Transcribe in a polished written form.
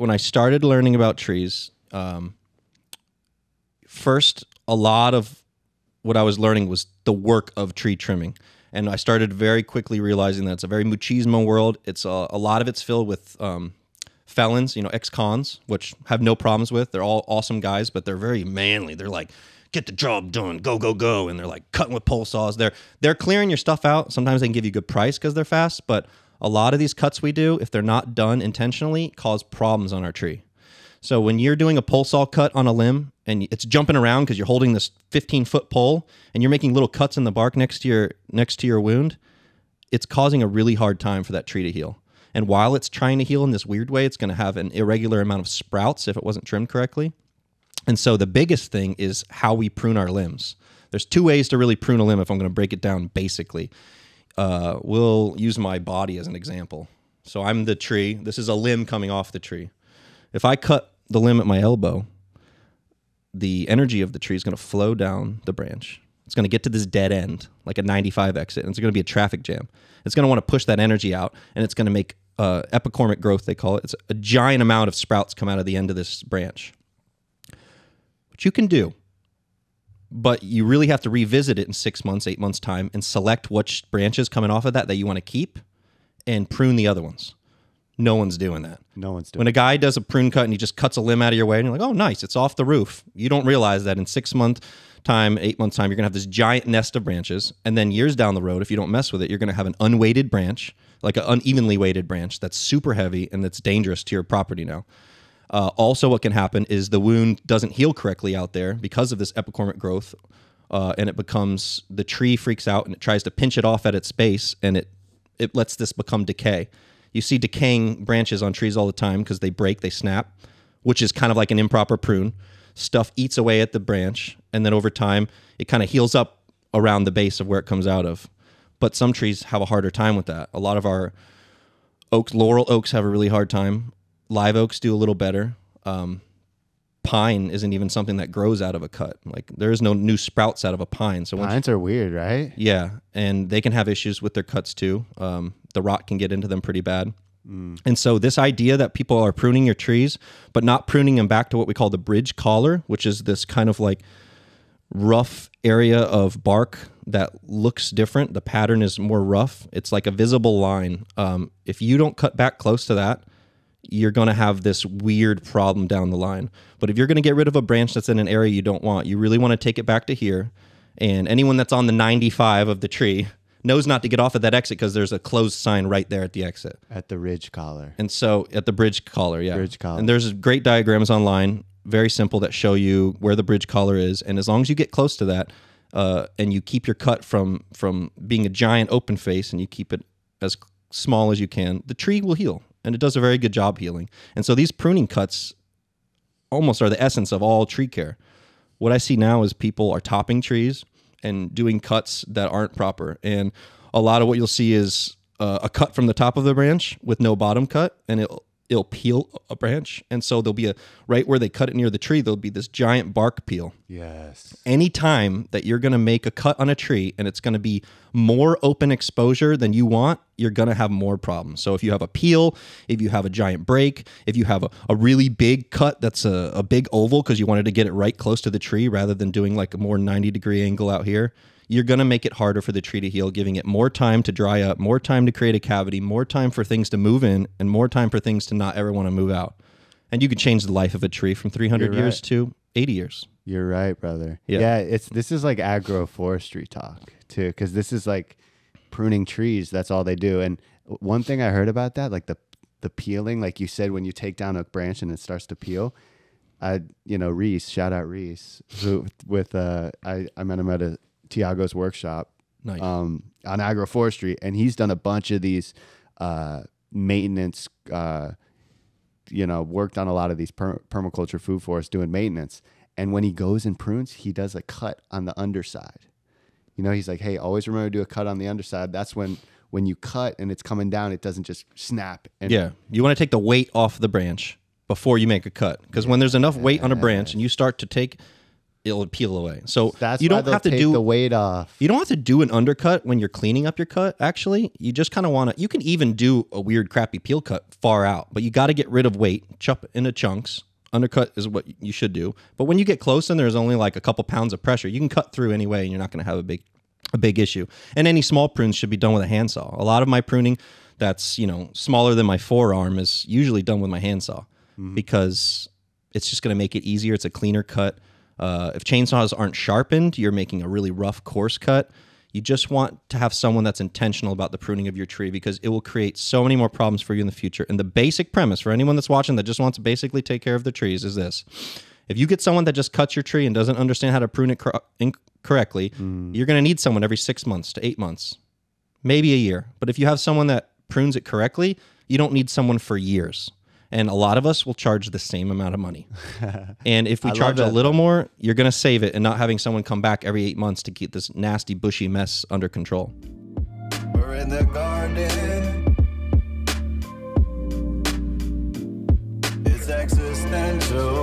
when I started learning about trees, first, a lot of what I was learning was the work of tree trimming. And I started very quickly realizing that it's a very machismo world. It's a lot of it's filled with felons, ex-cons, which have no problems with. They're all awesome guys, but they're very manly. They're like, get the job done, go, go, go. And they're like cutting with pole saws. They're clearing your stuff out. Sometimes they can give you a good price because they're fast, but a lot of these cuts we do, if they're not done intentionally, cause problems on our tree. So when you're doing a pole saw cut on a limb and it's jumping around because you're holding this 15-foot pole and you're making little cuts in the bark next to your wound, it's causing a really hard time for that tree to heal. And while it's trying to heal in this weird way, it's going to have an irregular amount of sprouts if it wasn't trimmed correctly. And so the biggest thing is how we prune our limbs. There's 2 ways to really prune a limb if I'm going to break it down basically. We'll use my body as an example. So I'm the tree. This is a limb coming off the tree. If I cut the limb at my elbow, the energy of the tree is going to flow down the branch. It's going to get to this dead end, like a 95 exit, and it's going to be a traffic jam. It's going to want to push that energy out, and it's going to make epicormic growth, they call it. It's a giant amount of sprouts come out of the end of this branch. Which you can do, but you really have to revisit it in 6 months, 8 months' time, and select which branches coming off of that you want to keep and prune the other ones. No one's doing that. No one's doing When a guy does a prune cut and he just cuts a limb out of your way and you're like, oh, nice, it's off the roof. You don't realize that in 6 months' time, 8 months' time, you're going to have this giant nest of branches. And then years down the road, if you don't mess with it, you're going to have an unweighted branch, like an unevenly weighted branch that's super heavy and that's dangerous to your property now. Also, what can happen is the wound doesn't heal correctly out there because of this epicormic growth, and the tree freaks out and it tries to pinch it off at its base, and it lets this become decay. You see decaying branches on trees all the time because they break, they snap, which is kind of like an improper prune. Stuff eats away at the branch, and then over time, it kind of heals up around the base of where it comes out of. But some trees have a harder time with that. A lot of our oaks, laurel oaks have a really hard time. Live oaks do a little better. Pine isn't even something that grows out of a cut. Like there is no new sprouts out of a pine. So Pines are weird, right? Yeah, and they can have issues with their cuts too. The rot can get into them pretty bad. And so this idea that people are pruning your trees, but not pruning them back to what we call the bridge collar, which is this kind of like rough area of bark that looks different. The pattern is more rough. It's like a visible line. If you don't cut back close to that, you're going to have this weird problem down the line. But if you're going to get rid of a branch that's in an area you don't want, you really want to take it back to here. And anyone that's on the 95 of the tree knows not to get off at that exit because there's a closed sign right there at the exit. At the ridge collar. And so at the bridge collar, yeah. Bridge collar. And there's great diagrams online, very simple, that show you where the bridge collar is. And as long as you get close to that and you keep your cut from being a giant open face and you keep it as small as you can, the tree will heal. And it does a very good job healing. And so these pruning cuts almost are the essence of all tree care. What I see now is people are topping trees and doing cuts that aren't proper. And a lot of what you'll see is a cut from the top of the branch with no bottom cut, and it'll peel a branch. And so there'll be right where they cut it near the tree, there'll be this giant bark peel. Yes. Anytime that you're going to make a cut on a tree and it's going to be more open exposure than you want, you're going to have more problems. So if you have a peel, if you have a giant break, if you have a really big cut that's a big oval because you wanted to get it right close to the tree rather than doing like a more 90-degree angle out here, you're going to make it harder for the tree to heal, giving it more time to dry up, more time to create a cavity, more time for things to move in, and more time for things to not ever want to move out. And you could change the life of a tree from 300 years to 80 years. You're right, brother. Yeah. This is like agroforestry talk too, because this is like pruning trees. That's all they do. And one thing I heard about that, like the peeling, like you said, when you take down a branch and it starts to peel, Reese, shout out Reese, who I met him at Tiago's workshop. Nice. On agroforestry, and he's done a bunch of these maintenance, worked on a lot of these permaculture food forests doing maintenance. And when he goes and prunes, he does a cut on the underside. He's like, hey, always remember to do a cut on the underside. That's when you cut and it's coming down, it doesn't just snap. And yeah, you want to take the weight off the branch before you make a cut. Because when there's enough weight on a branch and you start to take it'll peel away. So That's you why don't they'll have to take do the weight off. You don't have to do an undercut when you're cleaning up your cut, actually. You just kind of want to, you can even do a weird, crappy peel cut far out, but you got to get rid of weight, chop it into chunks. Undercut is what you should do. But when you get close and there's only like a couple pounds of pressure, you can cut through anyway and you're not going to have a big issue. And any small prunes should be done with a handsaw. A lot of my pruning that's, you know, smaller than my forearm is usually done with my handsaw because it's just going to make it easier. It's a cleaner cut. If chainsaws aren't sharpened, you're making a really rough, coarse cut. You just want to have someone that's intentional about the pruning of your tree because it will create so many more problems for you in the future. And the basic premise for anyone that's watching that just wants to basically take care of their trees is this. If you get someone that just cuts your tree and doesn't understand how to prune it correctly, you're going to need someone every 6 months to 8 months, maybe a year. But if you have someone that prunes it correctly, you don't need someone for years. And a lot of us will charge the same amount of money. And if we charge a little more, you're going to save it and not having someone come back every 8 months to keep this nasty, bushy mess under control. We're in the garden. It's existential.